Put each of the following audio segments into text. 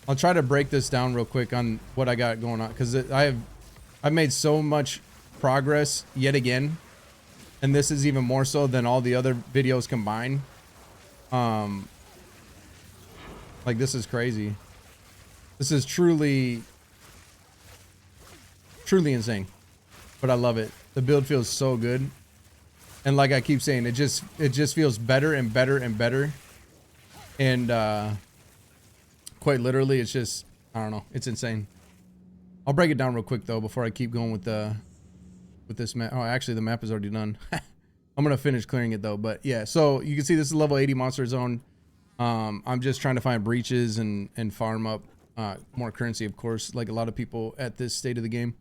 I'll try to break this down real quick on what I got going on, because I've made so much progress yet again, and this is even more so than all the other videos combined. Like, this is crazy. This is truly insane, but I love it. The build feels so good, and like I keep saying, it just feels better and better and better, and quite literally, it's just, I don't know, it's insane. I'll break it down real quick though before I keep going with this map. Oh, actually the map is already done. I'm gonna finish clearing it though, but yeah, so you can see this is level 80 monster zone. I'm just trying to find breaches and farm up more currency, of course, like a lot of people at this state of the game.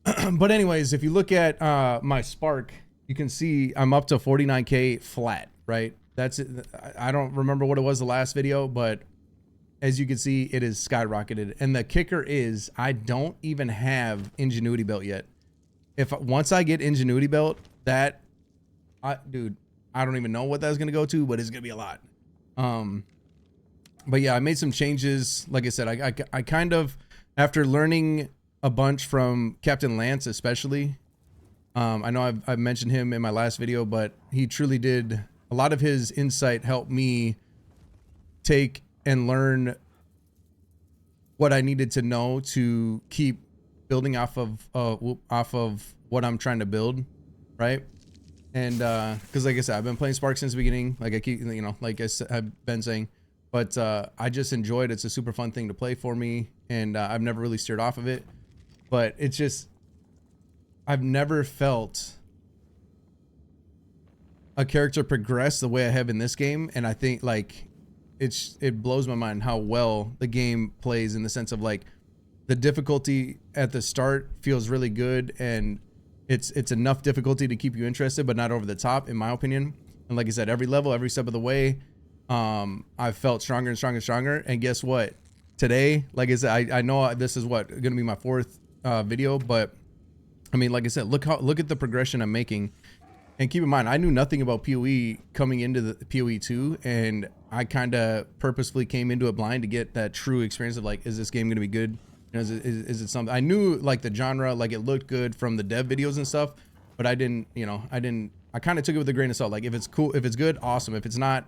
But anyways, if you look at my Spark, you can see I'm up to 49k flat, right? That's it. I don't remember what it was the last video, but as you can see, it is skyrocketed. And the kicker is I don't even have Ingenuity belt yet. Once I get Ingenuity belt, dude, I don't even know what that's gonna go to, but it's gonna be a lot. But yeah, I made some changes. Like I said, I kind of, after learning a bunch from Captain Lance, especially, I know I've mentioned him in my last video, but he truly did, a lot of his insight helped me take and learn what I needed to know to keep building off of what I'm trying to build, right? And because like I said, I've been playing Spark since the beginning, like I keep, you know, like I've been saying, but I just enjoyed it. It's a super fun thing to play for me, and I've never really steered off of it. But it's just, I've never felt a character progress the way I have in this game, and I think like it blows my mind how well the game plays, in the sense of like the difficulty at the start feels really good, and it's enough difficulty to keep you interested, but not over the top, in my opinion. And like I said, every level, every step of the way, I've felt stronger and stronger and stronger. And guess what? Today, like I said, I know this is going to be my fourth video, but I mean, like I said, look at the progression I'm making. And keep in mind, I knew nothing about POE coming into the POE2, and I kind of purposefully came into it blind to get that true experience of like, is this game going to be good? You know, is it something? I knew like the genre, like it looked good from the dev videos and stuff, but I didn't, you know, I kind of took it with a grain of salt. Like, if it's cool, if it's good, awesome. If it's not,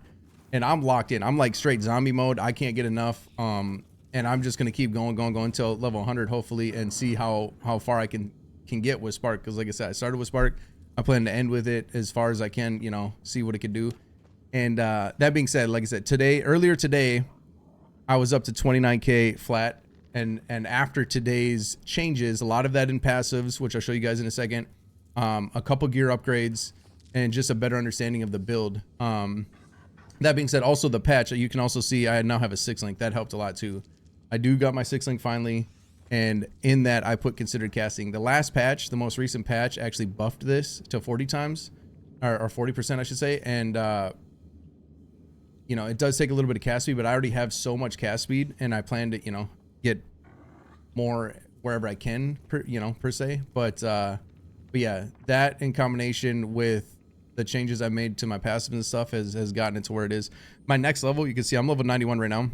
and I'm locked in, I'm like straight zombie mode. I can't get enough. And I'm just going to keep going until level 100, hopefully, and see how far I can get with Spark. Cause like I said, I started with Spark. I plan to end with it as far as I can, you know, see what it could do. And that being said, like I said, earlier today, I was up to 29k flat. And after today's changes, a lot of that in passives, which I'll show you guys in a second, a couple gear upgrades, and just a better understanding of the build. That being said, also the patch, you can also see I now have a 6-link. That helped a lot too. I do got my 6-link finally, and in that I put considered casting. The last patch, the most recent patch, actually buffed this to 40 times, or 40% I should say, and you know, it does take a little bit of cast speed, but I already have so much cast speed, and I plan to, you know, get more wherever I can, per se. But yeah, that in combination with the changes I made to my passive and stuff has gotten it to where it is. My next level, you can see I'm level 91 right now.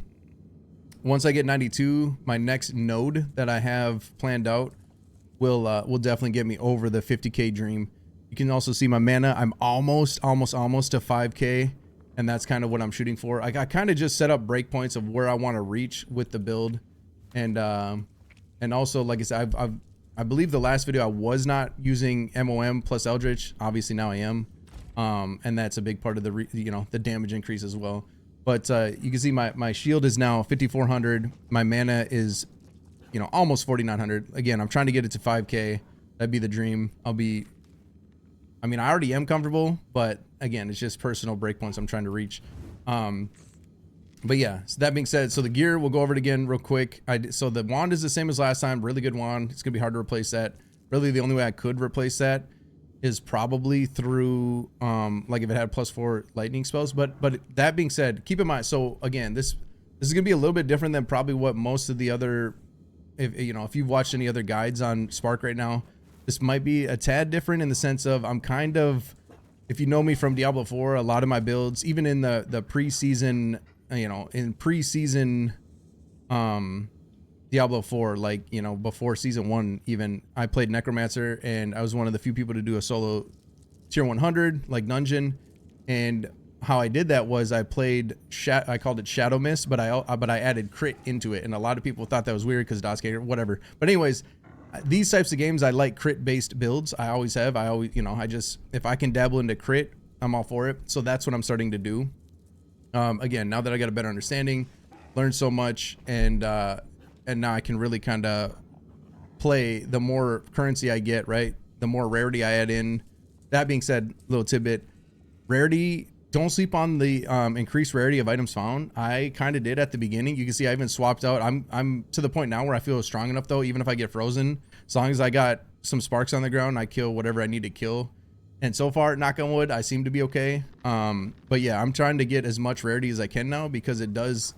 Once I get 92, my next node that I have planned out will definitely get me over the 50k dream. You can also see my mana. I'm almost to 5k, and that's kind of what I'm shooting for. I kind of just set up breakpoints of where I want to reach with the build. And also, like I said, I believe the last video I was not using MOM plus Eldritch. Obviously now I am, and that's a big part of the the damage increase as well. But you can see my shield is now 5400. My mana is, you know, almost 4900. Again, I'm trying to get it to 5k. That'd be the dream. I mean, I already am comfortable, but again, it's just personal breakpoints I'm trying to reach. But yeah, so that being said, so the gear, we'll go over it again real quick. So the wand is the same as last time. Really good wand. It's gonna be hard to replace that. Really, the only way I could replace that is probably through like if it had +4 lightning spells. But that being said, keep in mind, so again, this is gonna be a little bit different than probably what most of the other, if you've watched any other guides on Spark right now, this might be a tad different in the sense of I'm kind of, if you know me from Diablo 4, a lot of my builds, even in the preseason, in preseason Diablo 4, like, you know, before season 1 even, I played Necromancer, and I was one of the few people to do a solo tier 100 like dungeon. And how I did that was I played I called it Shadow Mist, but I added crit into it, and a lot of people thought that was weird because DOS or whatever. But anyways, these types of games, I like crit based builds. I always have. I always, you know, I just, if I can dabble into crit, I'm all for it. So that's what I'm starting to do. Again, now that I got a better understanding, learned so much, and now I can really kind of play. The more currency I get, right, the more rarity I add in. That being said, little tidbit, rarity, don't sleep on the increased rarity of items found. I kind of did at the beginning. You can see I even swapped out. I'm to the point now where I feel strong enough though, even if I get frozen, as long as I got some sparks on the ground, I kill whatever I need to kill. And so far, knock on wood, I seem to be okay. But yeah, I'm trying to get as much rarity as I can now, because it does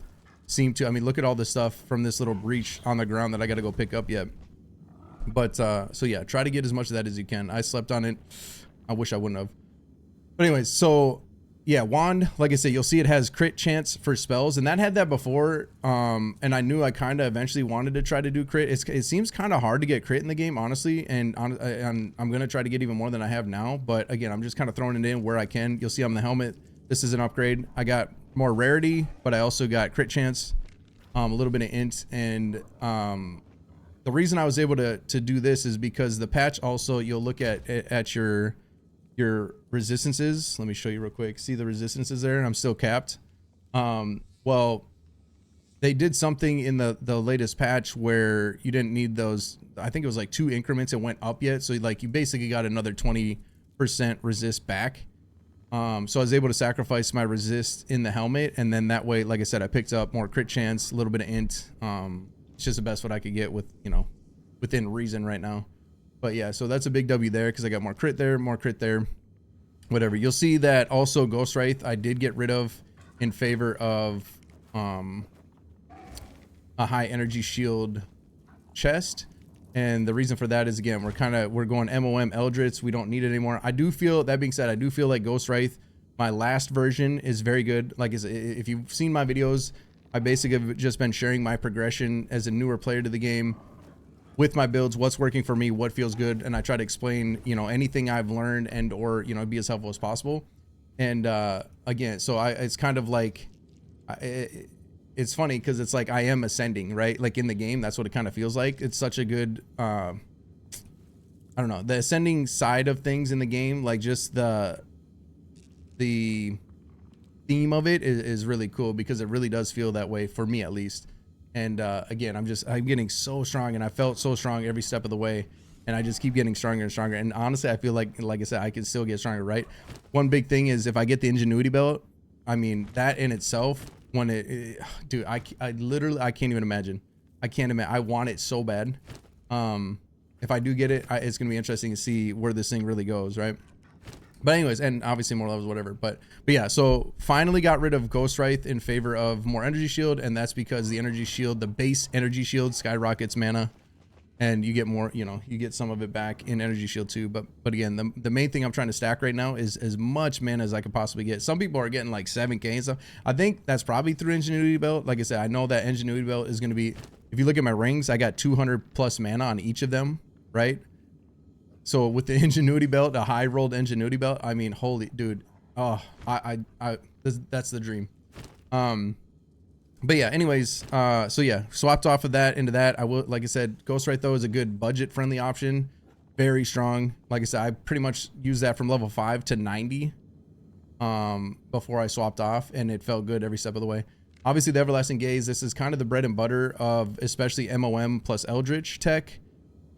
seem to, I mean, look at all this stuff from this little breach on the ground that I got to go pick up yet. But so yeah, try to get as much of that as you can. I slept on it. I wish I wouldn't have. But anyways, so yeah, wand, like I said, you'll see it has crit chance for spells, and that had that before. And I knew I kind of eventually wanted to try to do crit. It seems kind of hard to get crit in the game, honestly, and I'm gonna try to get even more than I have now. But again, I'm just kind of throwing it in where I can. You'll see on the helmet, this is an upgrade. I got more rarity, but I also got crit chance, a little bit of int, and the reason I was able to do this is because the patch also, you'll look at your resistances. Let me show you real quick. See the resistances there, and I'm still capped. Well, they did something in the latest patch where you didn't need those. I think it was like 2 increments it went up yet, so like you basically got another 20% resist back. So I was able to sacrifice my resist in the helmet, and then that way, like I said, I picked up more crit chance, a little bit of int. It's just the best what I could get with, you know, within reason right now. But yeah, so that's a big W there, because I got more crit there, whatever. You'll see that also Ghost Wraith I did get rid of in favor of a high energy shield chest. And the reason for that is, again, we're going MOM Eldritch. We don't need it anymore. I do feel, that being said, I do feel like Ghost Wraith, my last version, is very good. Like, if you've seen my videos, I basically have just been sharing my progression as a newer player to the game with my builds, what's working for me, what feels good, and I try to explain, you know, anything I've learned and or, you know, be as helpful as possible. And again, so it's kind of like, it's funny because it's like I am ascending, right? Like in the game, that's what it kind of feels like. It's such a good, I don't know, the ascending side of things in the game, like just the theme of it is really cool, because it really does feel that way for me, at least. And again, I'm getting so strong, and I felt so strong every step of the way, and I just keep getting stronger and stronger. And honestly, I feel like I said, I can still get stronger, right? One big thing is if I get the Ingenuity belt, I mean, that in itself, when dude, I literally, I can't even imagine. I can't imagine. I want it so bad. If I do get it, it's gonna be interesting to see where this thing really goes, right? But anyways, and obviously more levels, whatever. But yeah, so finally got rid of Ghost Wraith in favor of more energy shield, and that's because the energy shield, the base energy shield, skyrockets mana, and you get more, you know, you get some of it back in energy shield too. But again, the main thing I'm trying to stack right now is as much mana as I could possibly get. Some people are getting like 7k and stuff. I think that's probably through Ingenuity belt. Like I said, I know that Ingenuity belt is going to be, if you look at my rings, I got 200 plus mana on each of them, right? So with the Ingenuity belt, a high rolled Ingenuity belt, I mean, holy dude, oh, that's the dream. But yeah, anyways, so yeah, swapped off of that into that. I will, like I said, Ghost Wraith though is a good budget friendly option, very strong. Like I said, I pretty much used that from level 5 to 90 before I swapped off, and it felt good every step of the way. Obviously, the Everlasting Gaze, this is kind of the bread and butter of especially MOM plus Eldritch tech.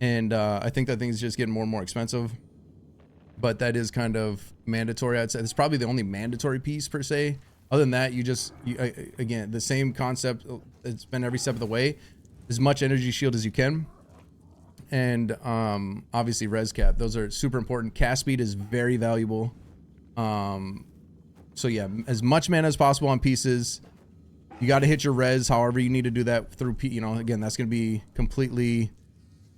And I think that thing's just getting more and more expensive, but that is kind of mandatory. I'd say it's probably the only mandatory piece per se. Other than that, again, the same concept. It's been every step of the way. As much energy shield as you can, and obviously res cap. Those are super important. Cast speed is very valuable. So yeah, as much mana as possible on pieces. You got to hit your res. However, you need to do that through. You know, again, that's going to be completely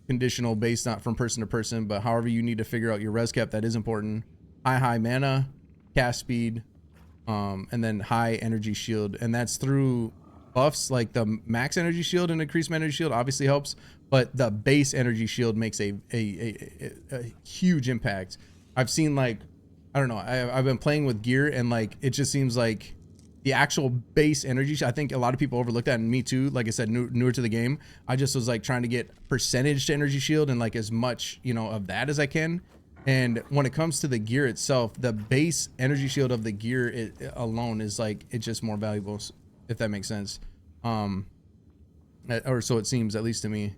conditional based not from person to person, but however you need to figure out your res cap, that is important. High mana, cast speed, and then high energy shield, and that's through buffs, like the max energy shield and increased energy shield obviously helps, but the base energy shield makes a huge impact. I've seen, like, I don't know, I've been playing with gear, and like it just seems like the actual base energy, I think a lot of people overlook that, and me too. Like I said, newer to the game, I just was like trying to get percentage to energy shield and like as much, you know, of that as I can. And when it comes to the gear itself, the base energy shield of the gear alone is like, it's just more valuable, if that makes sense. Or so it seems, at least to me.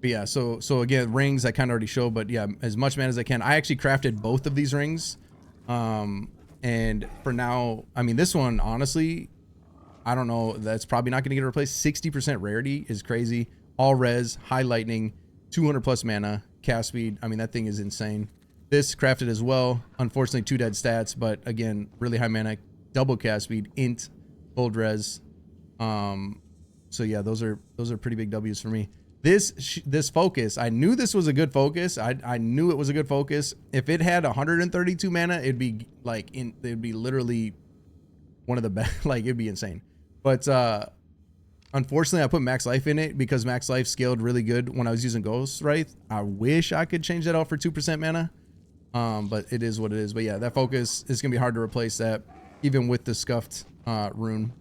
But yeah, so again, rings I kind of already showed, but yeah, as much mana as I can. I actually crafted both of these rings. And for now, I mean, this one, honestly, I don't know, that's probably not going to get replaced. 60% rarity is crazy. All res, high lightning, 200 plus mana, cast speed. I mean, that thing is insane. This crafted as well. Unfortunately, 2 dead stats, but again, really high mana, double cast speed, int, gold res. So yeah, those are pretty big W's for me. This focus, I knew this was a good focus. I knew it was a good focus. If it had 132 mana, it'd be like it'd be literally one of the best. Like, it'd be insane. But unfortunately, I put max life in it because max life scaled really good when I was using Ghost Wraith. I wish I could change that out for 2% mana. But it is what it is. But yeah, that focus is gonna be hard to replace that, even with the scuffed rune.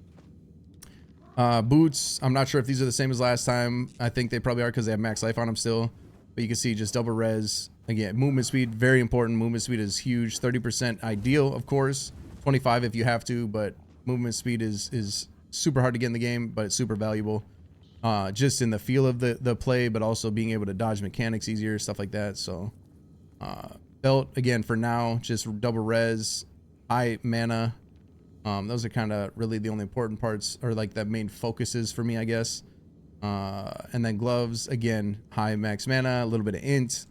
Boots, I'm not sure if these are the same as last time. I think they probably are because they have max life on them still. But you can see just double res. Again, movement speed, very important. Movement speed is huge. 30% ideal, of course. 25 if you have to, but movement speed is super hard to get in the game, but it's super valuable. Just in the feel of the play, but also being able to dodge mechanics easier, stuff like that. So belt, again, for now, just double res, high mana. Those are kind of really the only important parts, or like the main focuses for me, I guess. And then gloves, again, high max mana, a little bit of int,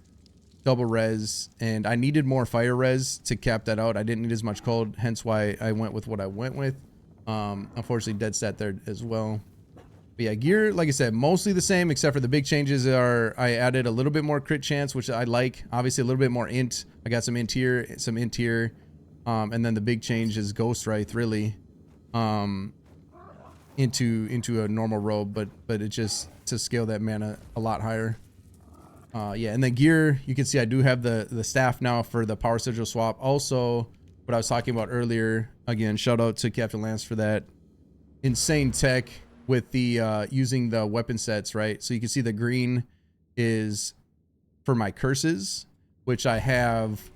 double res, and I needed more fire res to cap that out. I didn't need as much cold, hence why I went with what I went with. Unfortunately, dead stat there as well. But yeah, gear, like I said, mostly the same, except for the big changes are I added a little bit more crit chance, which I like. Obviously, a little bit more int. I got some int here, some int here. And then the big change is Ghost Wraith, really, into a normal robe, but it just to scale that mana a lot higher. Yeah, and then gear, you can see I do have the staff now for the power sigil swap. Also, what I was talking about earlier, again, shout out to Captain Lance for that insane tech with the using the weapon sets, right? So you can see the green is for my curses, which I have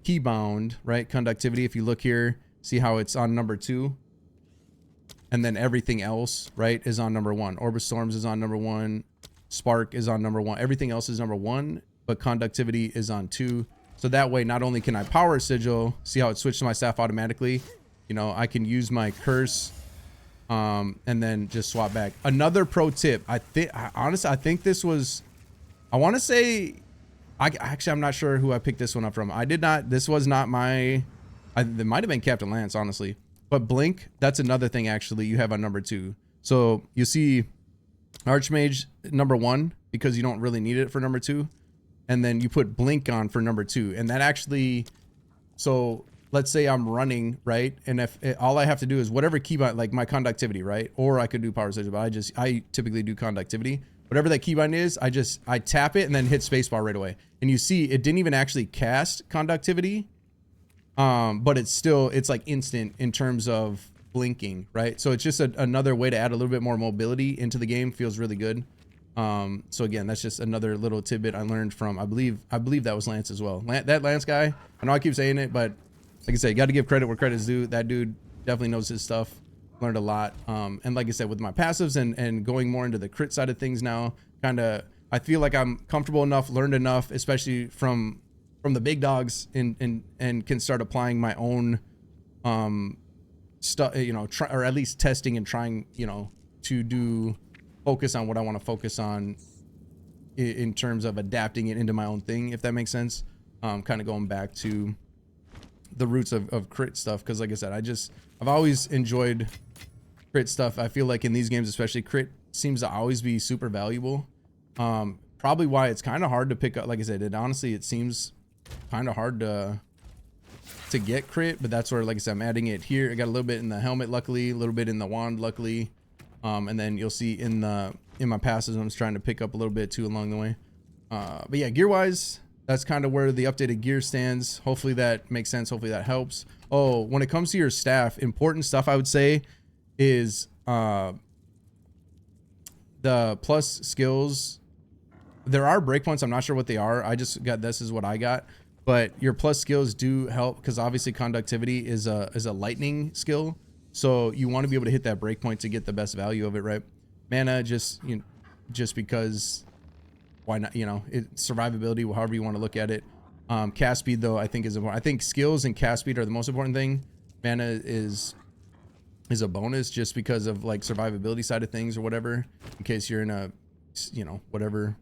keybound, right? Conductivity, if you look here, see how it's on number 2, and then everything else, right, is on number 1. Orb of Storms is on number 1, Spark is on number 1, everything else is number 1, but conductivity is on 2. So that way, not only can I power sigil, see how it switched to my staff automatically, you know, I can use my curse and then just swap back. Another pro tip, honestly, I think this was, I want to say, actually, I'm not sure who I picked this one up from. This was not my, it might have been Captain Lance, honestly. But Blink, that's another thing, actually, you have on number 2. So you see Archmage number 1, because you don't really need it for number 2. And then you put Blink on for number 2. And that actually, so let's say I'm running, right? And if all I have to do is whatever keybind, like my conductivity, right? Or I could do power sigil, but I typically do conductivity. Whatever that keybind is, I tap it and then hit spacebar right away. And you see it didn't even actually cast conductivity, but it's like instant in terms of blinking, right? So it's just another way to add a little bit more mobility into the game. Feels really good. So again, that's just another little tidbit I learned from, I believe that was Lance as well. That Lance guy, I know I keep saying it, but like I said, you got to give credit where credit's due. That dude definitely knows his stuff. Learned a lot. And like I said, with my passives and going more into the crit side of things now, I feel like I'm comfortable enough, learned enough, especially from the big dogs, and can start applying my own stuff, you know, or at least testing and trying, you know, to focus on what I want to focus on in terms of adapting it into my own thing, if that makes sense. Kind of going back to the roots of crit stuff, because like I said, I've always enjoyed crit stuff. I feel like in these games, especially, crit seems to always be super valuable. Probably why it's kind of hard to pick up. Like I said, it seems kind of hard to get crit, but that's where, like I said, I'm adding it here. I got a little bit in the helmet, luckily, a little bit in the wand, luckily. And then you'll see in my passes, I'm just trying to pick up a little bit too along the way. But yeah, gear wise, that's kind of where the updated gear stands. Hopefully that makes sense. Hopefully that helps. Oh, when it comes to your staff, important stuff I would say is the plus skills. There are breakpoints. I'm not sure what they are. I just got, this is what I got. But your plus skills do help because obviously conductivity is a lightning skill. So you want to be able to hit that breakpoint to get the best value of it, right? Mana, just because why not? You know, survivability, however you want to look at it. Cast speed though, I think is important. I think skills and cast speed are the most important thing. Mana is a bonus just because of like survivability side of things or whatever. In case you're in a, you know, whatever.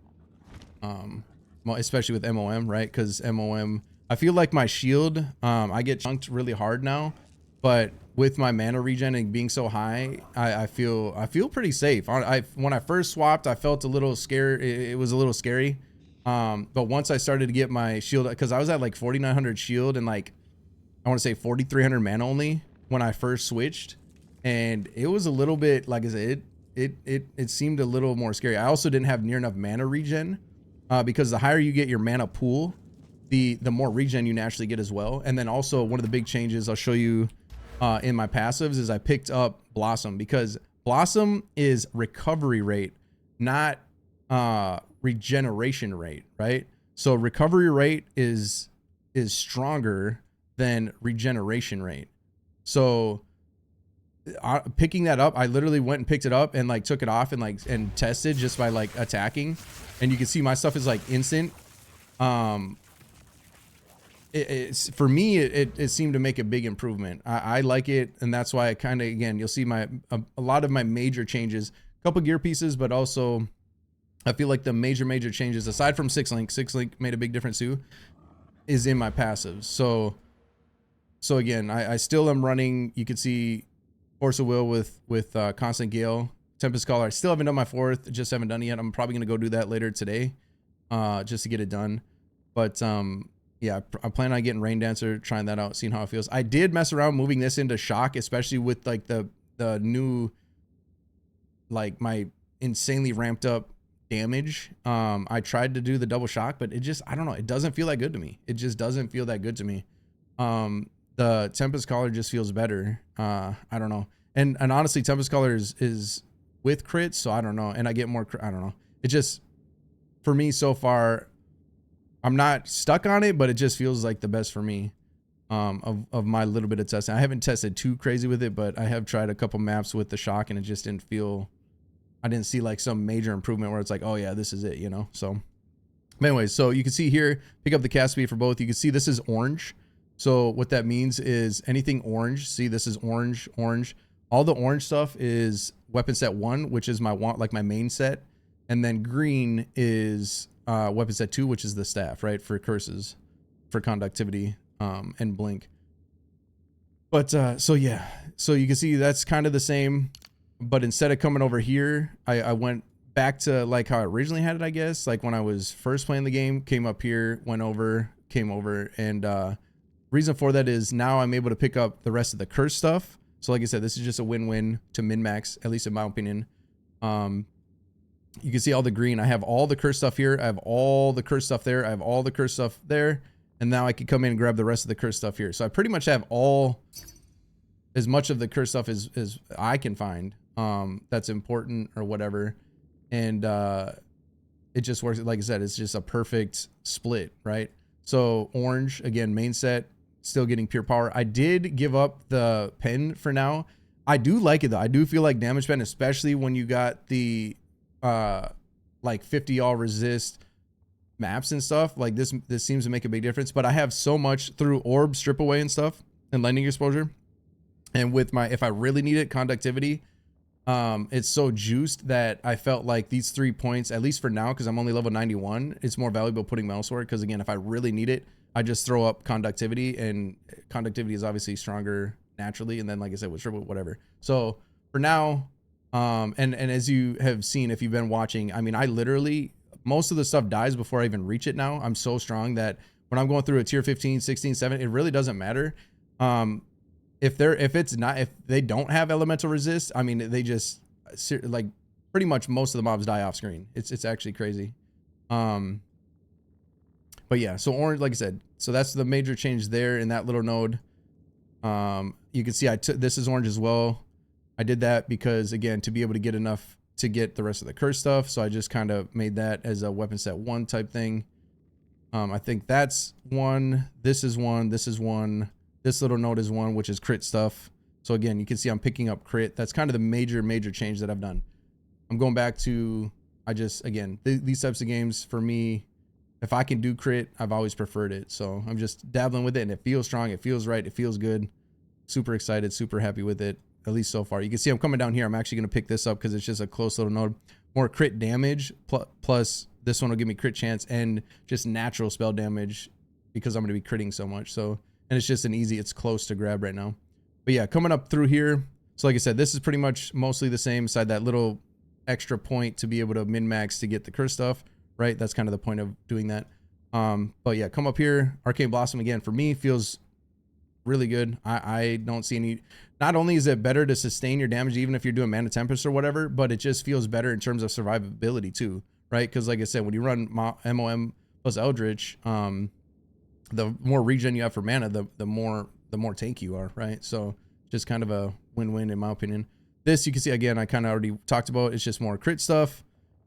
Especially with MOM, right? Because MOM, I feel like my shield, I get chunked really hard now, but with my mana regen and being so high, I feel pretty safe. When I first swapped, I felt a little scared. It was a little scary. But once I started to get my shield, because I was at like 4,900 shield and like, I want to say 4,300 mana only when I first switched. And it was a little bit, like I said, it seemed a little more scary. I also didn't have near enough mana regen. Because the higher you get your mana pool, the more regen you naturally get as well. And then also one of the big changes I'll show you in my passives is I picked up Blossom, because Blossom is recovery rate, not regeneration rate, right? So recovery rate is stronger than regeneration rate. So picking that up, I literally went and picked it up and like took it off and tested just by like attacking. And you can see my stuff is like instant. It's for me, it seemed to make a big improvement. I like it, and that's why I kind of, again, you'll see a lot of my major changes, a couple gear pieces, but also I feel like the major changes, aside from six link made a big difference too, is in my passives. So again, I still am running. You can see Force of Will with Constant Gale. Tempest Caller, I still haven't done my fourth, just haven't done it yet. I'm probably gonna go do that later today, just to get it done. But yeah, I plan on getting Rain Dancer, trying that out, seeing how it feels. I did mess around moving this into Shock, especially with like the new, like my insanely ramped up damage. I tried to do the double shock, but it just, I don't know, it doesn't feel that good to me. It just doesn't feel that good to me. The Tempest Caller just feels better. I don't know. And honestly, Tempest Caller is with crits, so I don't know, and I get more, I don't know, it just, for me so far, I'm not stuck on it, but it just feels like the best for me of my little bit of testing. I haven't tested too crazy with it, but I have tried a couple maps with the shock, and it just didn't feel, I didn't see like some major improvement where it's like, oh yeah, this is it, you know. So anyways, so you can see here, pick up the cast speed for both. You can see this is orange, so what that means is anything orange, see this is orange, all the orange stuff is weapon set 1, which is my like my main set, and then green is weapon set 2, which is the staff, right, for curses, for conductivity, and blink. But so yeah, so you can see that's kind of the same, but instead of coming over here, I went back to like how I originally had it, I guess, like when I was first playing the game, came up here, went over, came over, and reason for that is now I'm able to pick up the rest of the curse stuff. So like I said, this is just a win-win to min-max, at least in my opinion. You can see all the green. I have all the curse stuff here. I have all the curse stuff there. I have all the curse stuff there. And now I can come in and grab the rest of the curse stuff here. So I pretty much have as much of the curse stuff as I can find that's important or whatever. And it just works. Like I said, it's just a perfect split, right? So orange, again, main set, still getting pure power. I did give up the pen for now. I do like it though. I do feel like damage pen, especially when you got the like 50 all resist maps and stuff. Like this seems to make a big difference. But I have so much through orb, strip away and stuff, and lightning exposure, and with my, if I really need it, conductivity, it's so juiced that I felt like these 3 points, at least for now, because I'm only level 91, it's more valuable putting Metal Sword, because again, if I really need it, I just throw up conductivity, and conductivity is obviously stronger naturally, and then like I said, with triple, whatever. So for now, and as you have seen, if you've been watching, I mean, I literally, most of the stuff dies before I even reach it now. I'm so strong that when I'm going through a tier 15, 16, 7, it really doesn't matter. If they don't have elemental resist, I mean, they just, like pretty much most of the mobs die off screen. It's actually crazy. But yeah, so orange, like I said, so that's the major change there in that little node. You can see this is orange as well. I did that because, again, to be able to get enough to get the rest of the curse stuff. So I just kind of made that as a weapon set 1 type thing. I think that's 1. This is 1. This is 1. This little node is 1, which is crit stuff. So again, you can see I'm picking up crit. That's kind of the major change that I've done. I'm going back to, again, these types of games for me, if I can do crit, I've always preferred it. So I'm just dabbling with it, and it feels strong. It feels right. It feels good. Super excited, super happy with it, at least so far. You can see I'm coming down here. I'm actually going to pick this up because it's just a close little node. More crit damage, plus this one will give me crit chance and just natural spell damage because I'm going to be critting so much. So, and it's just it's close to grab right now. But yeah, coming up through here. So like I said, this is pretty much mostly the same, beside that little extra point to be able to min-max to get the curse stuff, right? That's kind of the point of doing that. But yeah, come up here. Arcane Blossom, again, for me, feels really good. I don't see any, not only is it better to sustain your damage even if you're doing Mana Tempest or whatever, but it just feels better in terms of survivability too, right? Because like I said, when you run MOM plus Eldritch, the more regen you have for mana, the more tanky you are, right? So just kind of a win-win in my opinion. This, you can see, again, I kind of already talked about. It's just more crit stuff,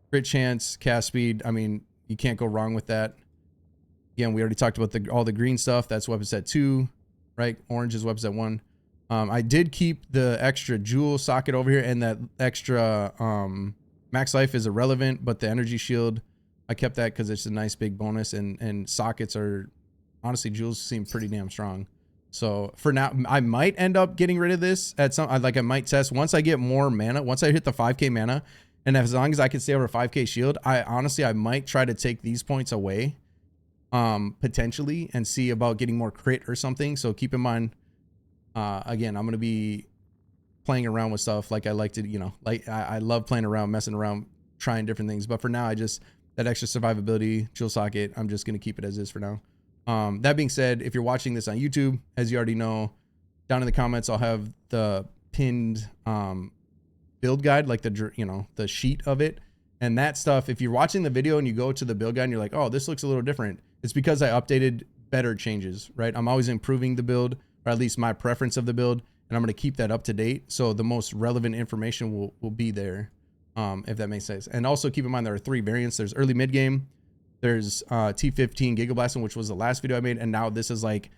crit chance, cast speed. I mean, you can't go wrong with that. Again, we already talked about all the green stuff. That's weapon set 2, right? Orange is weapon set 1. I did keep the extra jewel socket over here, and that extra max life is irrelevant, but the energy shield, I kept that because it's a nice big bonus, and sockets are, honestly, jewels seem pretty damn strong. So for now, I might end up getting rid of this at some, like I might test once I get more mana, once I hit the 5k mana, and as long as I can stay over 5k shield, I might try to take these points away, potentially, and see about getting more crit or something. So keep in mind, again, I'm going to be playing around with stuff like I like to, you know, like I love playing around, messing around, trying different things. But for now, that extra survivability, jewel socket, I'm just going to keep it as is for now. That being said, if you're watching this on YouTube, as you already know, down in the comments, I'll have the pinned build guide, like the sheet of it. And that stuff, if you're watching the video and you go to the build guide and you're like, oh, this looks a little different, it's because I updated better changes, right? I'm always improving the build, or at least my preference of the build, and I'm going to keep that up to date. So the most relevant information will be there, if that makes sense. And also keep in mind, there are 3 variants. There's early mid game. There's T15 Giga Blasting, which was the last video I made, and now this is like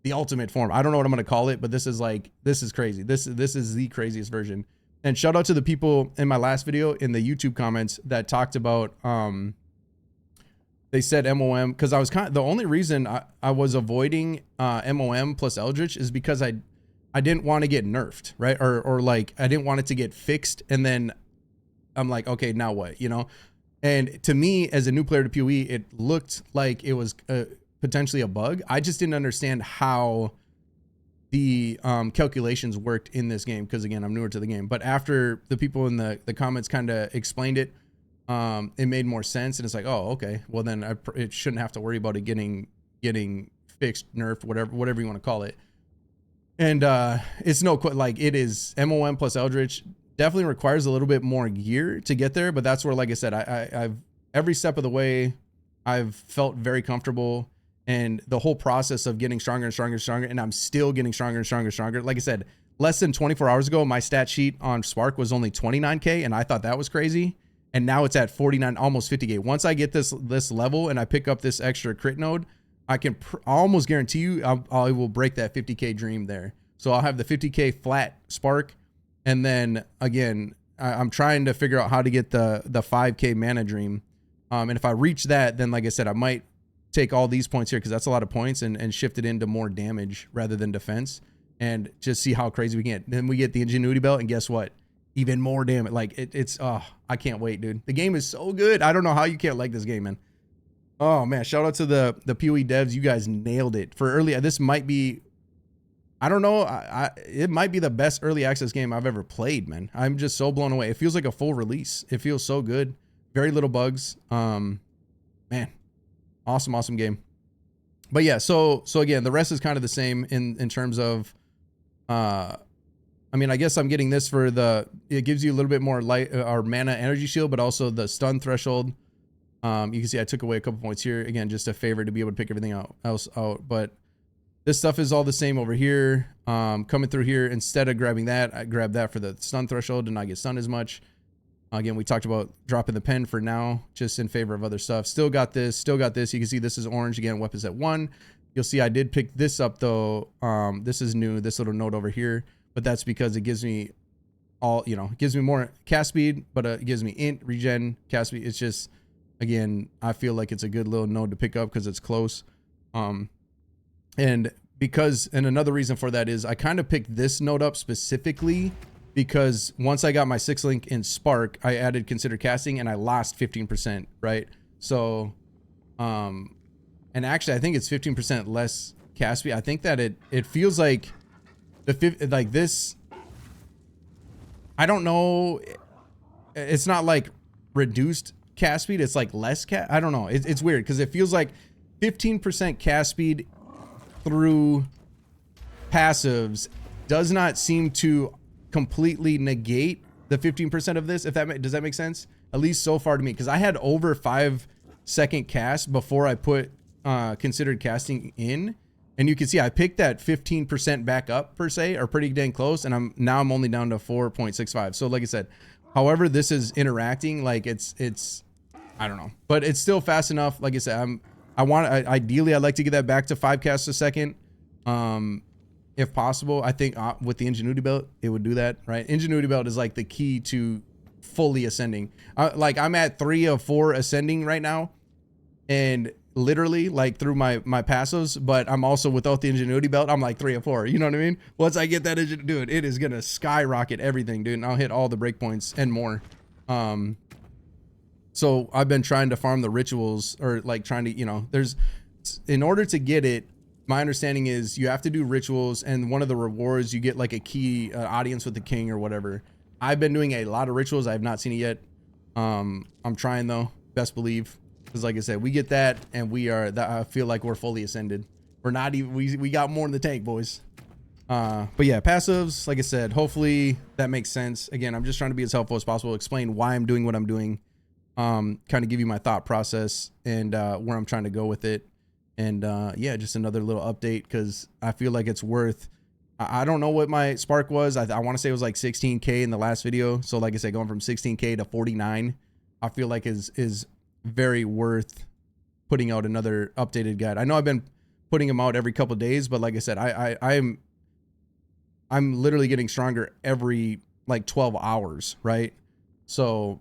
the ultimate form. I don't know what I'm gonna call it, but this is crazy. This is the craziest version. And shout out to the people in my last video in the YouTube comments that talked about they said MOM, because I was the only reason I was avoiding MOM plus Eldritch is because I didn't want to get nerfed, right? Or like I didn't want it to get fixed, and then I'm like, okay, now what, you know? And to me, as a new player to POE, it looked like it was potentially a bug. I just didn't understand how the calculations worked in this game, because again, I'm newer to the game. But after the people in the comments kind of explained it, it made more sense. And it's like, oh, okay, well then it shouldn't have to worry about it getting fixed, nerfed, whatever you want to call it. And it's like it is MOM plus Eldritch. Definitely requires a little bit more gear to get there, but that's where, like I said, I've every step of the way, I've felt very comfortable, and the whole process of getting stronger and stronger and stronger, and I'm still getting stronger and stronger and stronger. Like I said, less than 24 hours ago, my stat sheet on Spark was only 29k, and I thought that was crazy, and now it's at 49, almost 50k. Once I get this level and I pick up this extra crit node, I can almost guarantee you I will break that 50k dream there. So I'll have the 50k flat Spark. And then again, I'm trying to figure out how to get the 5k mana dream. And if I reach that, then like I said, I might take all these points here, because that's a lot of points, and shift it into more damage rather than defense, and just see how crazy we can get. Then we get the Ingenuity belt, and guess what? Even more damage. Like it's I can't wait, dude. The game is so good. I don't know how you can't like this game, man. Oh man, shout out to the POE devs. You guys nailed it for early. This might be, I don't know. It might be the best early access game I've ever played, man. I'm just so blown away. It feels like a full release. It feels so good. Very little bugs. Man, awesome game. But yeah, so again, the rest is kind of the same in terms of I mean, I guess I'm getting this for it gives you a little bit more light or mana energy shield, but also the stun threshold. You can see I took away a couple points here. Again, just a favor to be able to pick everything else out. But this stuff is all the same over here. Coming through here, instead of grabbing that, I grab that for the stun threshold and not get stunned as much. Again, we talked about dropping the pen for now, just in favor of other stuff. Still got this, still got this. You can see this is orange. Again, weapons at 1. You'll see I did pick this up though. This is new, this little note over here, but that's because it gives me all, you know, it gives me more cast speed, but it gives me int, regen, cast speed. It's just, again, I feel like it's a good little node to pick up because it's close. And another reason for that is I kind of picked this node up specifically because once I got my 6 link in Spark, I added consider casting and I lost 15%, right? So, and actually I think it's 15% less cast speed. I think that it feels like this, I don't know. It's not like reduced cast speed. It's like less I don't know. It's weird because it feels like 15% cast speed through passives does not seem to completely negate the 15% of this. If that does that make sense? At least so far to me, because I had over 5-second cast before I put considered casting in, and you can see I picked that 15% back up per se, or pretty dang close, and I'm only down to 4.65. So like I said, however this is interacting, like it's I don't know, but it's still fast enough. Like I said, ideally I'd like to get that back to 5 casts a second. If possible, I think with the Ingenuity belt, it would do that, right? Ingenuity belt is like the key to fully ascending. Like I'm at 3 of 4 ascending right now, and literally like through my passives, but I'm also without the Ingenuity belt, I'm like 3 of 4. You know what I mean? Once I get that, dude, it is gonna skyrocket everything, dude, and I'll hit all the breakpoints and more. So I've been trying to farm the rituals, or like trying to, you know, in order to get it, my understanding is you have to do rituals, and one of the rewards you get like a key audience with the king or whatever. I've been doing a lot of rituals. I have not seen it yet. I'm trying though, best believe, because like I said, we get that and I feel like we're fully ascended. We're not even, we got more in the tank, boys. But yeah, passives, like I said, hopefully that makes sense. Again, I'm just trying to be as helpful as possible, explain why I'm doing what I'm doing, kind of give you my thought process and where I'm trying to go with it. And yeah, just another little update, because I feel like it's worth, I don't know what my spark was. I want to say it was like 16K in the last video. So like I said, going from 16K to 49, I feel like is very worth putting out another updated guide. I know I've been putting them out every couple of days, but like I said, I'm literally getting stronger every like 12 hours, right? So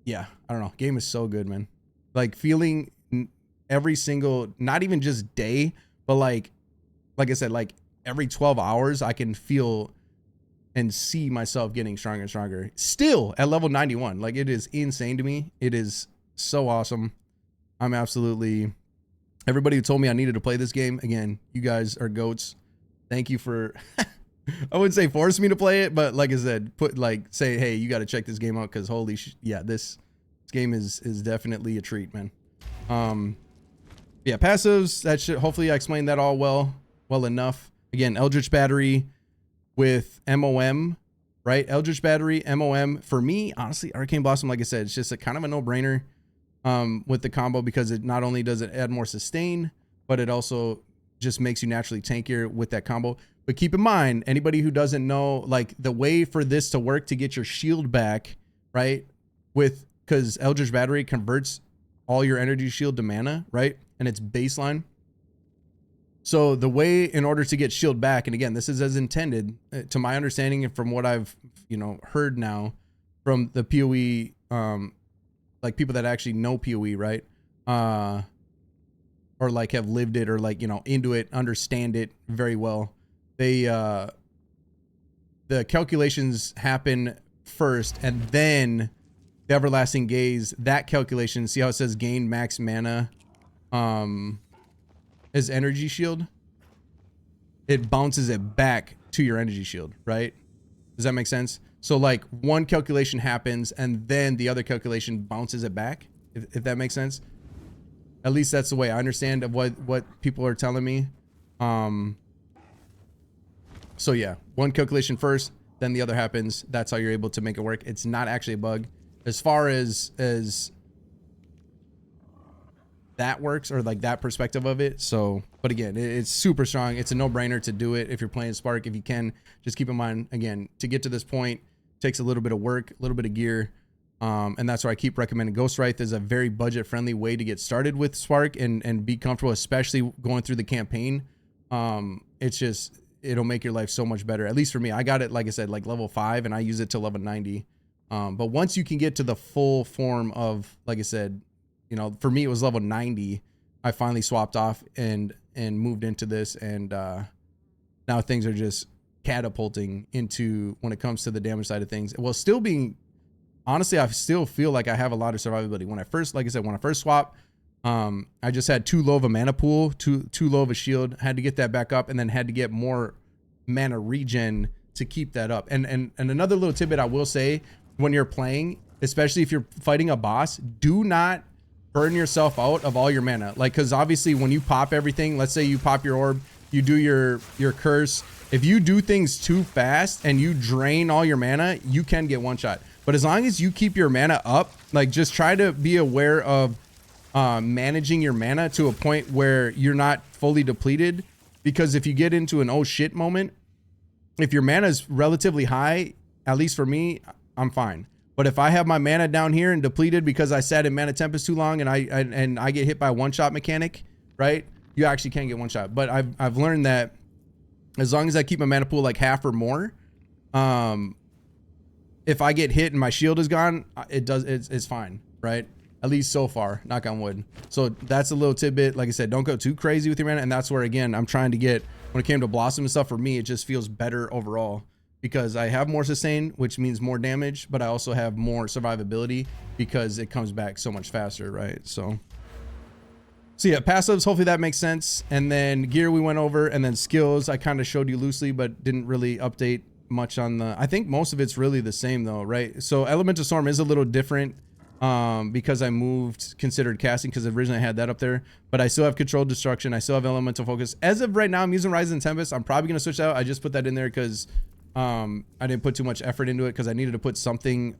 yeah, I don't know. Game is so good, man. Like feeling every single, not even just day, but like I said, like every 12 hours, I can feel and see myself getting stronger and stronger. Still at level 91. Like it is insane to me. It is so awesome. I'm absolutely, everybody who told me I needed to play this game, again, you guys are goats. Thank you for, I wouldn't say force me to play it, but like I said, say, hey, you got to check this game out, because holy yeah, this game is definitely a treat, man. Yeah, passives, that should, hopefully I explained that all well enough. Again, Eldritch Battery with MOM, right? Eldritch Battery, MOM. For me, honestly, Arcane Blossom, like I said, it's just a kind of a no-brainer with the combo, because it not only does it add more sustain, but it also just makes you naturally tankier with that combo. But keep in mind, anybody who doesn't know, like the way for this to work to get your shield back, right? Because Eldritch Battery converts all your energy shield to mana, right? And it's baseline. So the way, in order to get shield back, and again, this is as intended, to my understanding and from what I've, you know, heard now from the POE, like people that actually know POE, right? Or like have lived it, or like, you know, into it, understand it very well. The calculations happen first, and then the Everlasting Gaze, that calculation, see how it says gain max mana as energy shield? It bounces it back to your energy shield, right? Does that make sense? So like one calculation happens and then the other calculation bounces it back, if that makes sense. At least that's the way I understand of what people are telling me. So yeah, one calculation first, then the other happens. That's how you're able to make it work. It's not actually a bug. As far as that works, or like that perspective of it. So, but again, it's super strong. It's a no-brainer to do it if you're playing Spark. If you can, just keep in mind, again, to get to this point takes a little bit of work, a little bit of gear. And that's why I keep recommending Ghost Wraith is a very budget-friendly way to get started with Spark and be comfortable, especially going through the campaign. It's just, it'll make your life so much better. At least for me, I got it, like I said, like level 5, and I use it to level 90. But once you can get to the full form of, like I said, you know, for me, it was level 90. I finally swapped off and moved into this. And now things are just catapulting into when it comes to the damage side of things. Well, still being, honestly, I still feel like I have a lot of survivability. When I first, like I said, when I first swapped, I just had too low of a mana pool, too low of a shield, had to get that back up, and then had to get more mana regen to keep that up. And another little tidbit I will say, when you're playing, especially if you're fighting a boss, do not burn yourself out of all your mana. Like, because obviously when you pop everything, let's say you pop your orb, you do your curse, if you do things too fast and you drain all your mana, you can get one shot. But as long as you keep your mana up, like, just try to be aware of managing your mana to a point where you're not fully depleted. Because if you get into an oh shit moment, if your mana is relatively high, at least for me, I'm fine. But if I have my mana down here and depleted because I sat in Mana Tempest too long, and I get hit by one shot mechanic, right? You actually can get one shot. But I've learned that as long as I keep my mana pool like half or more, if I get hit and my shield is gone, it's fine, right? At least so far, knock on wood. So that's a little tidbit. Like I said, don't go too crazy with your mana. And that's where, again, I'm trying to get, when it came to Blossom and stuff, for me, it just feels better overall. Because I have more sustain, which means more damage, but I also have more survivability because it comes back so much faster, right? So yeah, passives, hopefully that makes sense. And then gear we went over, and then skills I kind of showed you loosely, but didn't really update much on the, I think most of it's really the same though, right? So Elemental Storm is a little different because I moved Considered Casting, because originally I had that up there, but I still have Controlled Destruction. I still have Elemental Focus. As of right now, I'm using Rise and Tempest. I'm probably going to switch out. I just put that in there because I didn't put too much effort into it, because I needed to put something,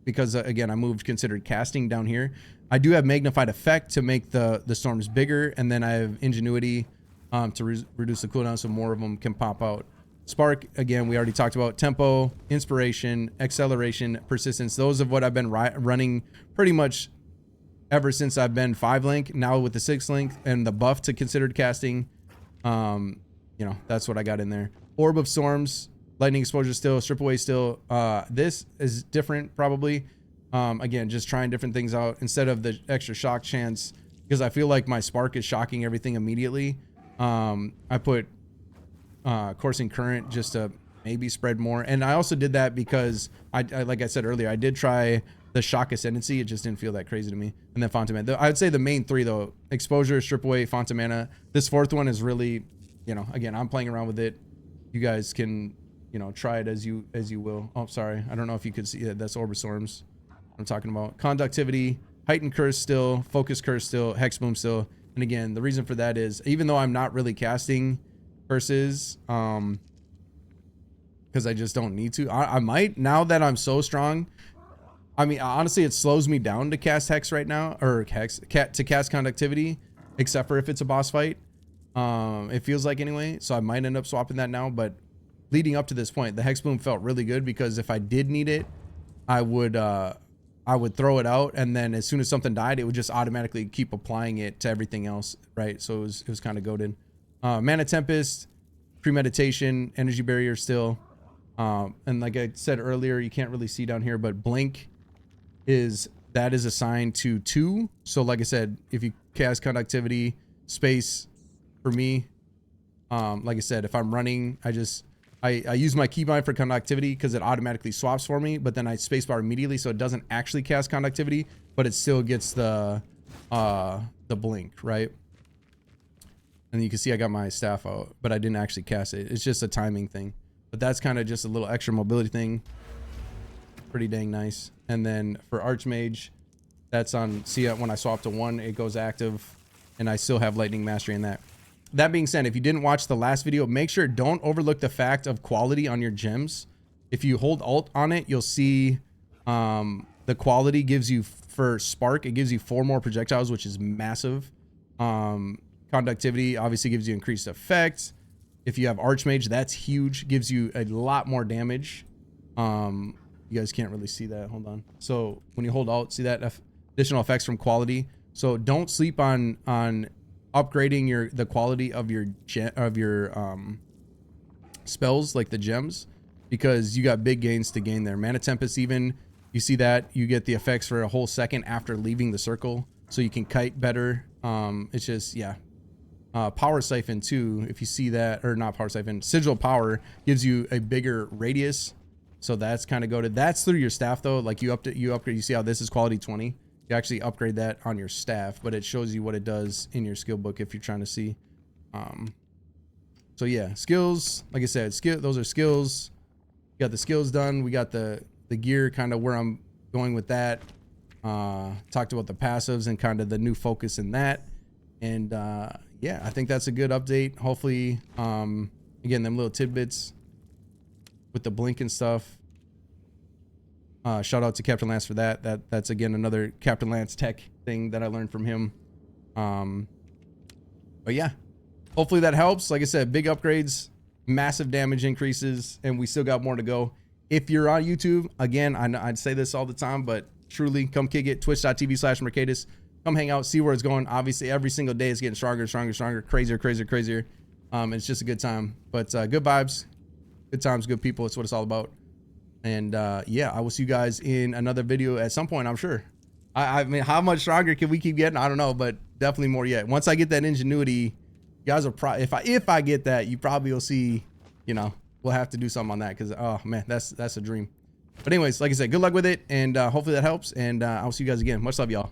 because again, I moved Considered Casting down here. I do have Magnified Effect to make the storms bigger, and then I have Ingenuity to reduce the cooldown so more of them can pop out. Spark, again, we already talked about. Tempo, Inspiration, Acceleration, Persistence. Those are what I've been running pretty much ever since I've been 5-link. Now with the 6-link and the buff to Considered Casting, you know, that's what I got in there. Orb of Storms, Lightning Exposure still, Strip Away still. This is different probably. Again, just trying different things out instead of the extra shock chance, because I feel like my Spark is shocking everything immediately. I put Coursing Current just to maybe spread more. And I also did that because I like I said earlier, I did try the Shock Ascendancy. It just didn't feel that crazy to me. And then Font of Mana. I would say the main three though: Exposure, Strip Away, Font of Mana. This fourth one is really, you know, again, I'm playing around with it. You guys can, you know, try it as you will. Oh, sorry. I don't know if you could see it. That's Orb of Storms I'm talking about. Conductivity, Heightened Curse still, Focus Curse still, Hex Boom still. And again, the reason for that is, even though I'm not really casting curses, because I just don't need to. I might, now that I'm so strong. I mean, honestly, it slows me down to cast Hex right now, or to cast Conductivity, except for if it's a boss fight. It feels like anyway. So I might end up swapping that now, but leading up to this point, the Hex Boom felt really good, because if I did need it, I would throw it out, and then as soon as something died, it would just automatically keep applying it to everything else, right? So it was kind of goated. Mana Tempest, Premeditation, Energy Barrier still. And like I said earlier, you can't really see down here, but Blink is assigned to 2. So like I said, if you cast Conductivity, Space, for me, like I said, if I'm running, I use my keybind for Conductivity because it automatically swaps for me, but then I spacebar immediately, so it doesn't actually cast Conductivity, but it still gets the blink, right? And you can see I got my staff out, but I didn't actually cast it. It's just a timing thing, but that's kind of just a little extra mobility thing. Pretty dang nice. And then for Archmage, that's on, see, when I swap to 1, it goes active, and I still have Lightning Mastery in that. That being said, if you didn't watch the last video, make sure don't overlook the fact of quality on your gems. If you hold Alt on it, you'll see the quality gives you for Spark, it gives you 4 more projectiles, which is massive. Conductivity obviously gives you increased effect. If you have Archmage, that's huge, gives you a lot more damage. You guys can't really see that. Hold on. So when you hold Alt, see that additional effects from quality. So don't sleep on upgrading the quality of your spells, like the gems, because you got big gains to gain there. Mana Tempest, even, you see that you get the effects for a whole second after leaving the circle, so you can kite better. It's just, yeah. Power Siphon too, if you see that, or not Power Siphon, Sigil Power gives you a bigger radius, so that's kind of goated. That's through your staff though. Like you upgrade, you see how this is quality 20. You actually upgrade that on your staff, but it shows you what it does in your skill book if you're trying to see. So yeah, skills, like I said, those are skills. Got the skills done. We got the gear, kind of where I'm going with that. Talked about the passives and kind of the new focus in that. And yeah, I think that's a good update. Hopefully, again, them little tidbits with the blink and stuff. Shout out to Captain Lance for that. That's again another Captain Lance tech thing that I learned from him. But yeah, hopefully that helps. Like I said, big upgrades, massive damage increases, and we still got more to go. If you're on YouTube, again, I'd say this all the time, but truly, come kick it. Twitch.tv/Merkadis. Come hang out, see where it's going. Obviously, every single day it's getting stronger, stronger, stronger, crazier, crazier, crazier. It's just a good time. But good vibes, good times, good people. It's what it's all about. And yeah, I will see you guys in another video at some point, I'm sure. I mean, how much stronger can we keep getting? I don't know, but definitely more yet. Once I get that Ingenuity, you guys are if I get that, you probably will see, you know, we'll have to do something on that, because oh man, that's a dream. But anyways, like I said, good luck with it, and hopefully that helps, and I'll see you guys again. Much love, y'all.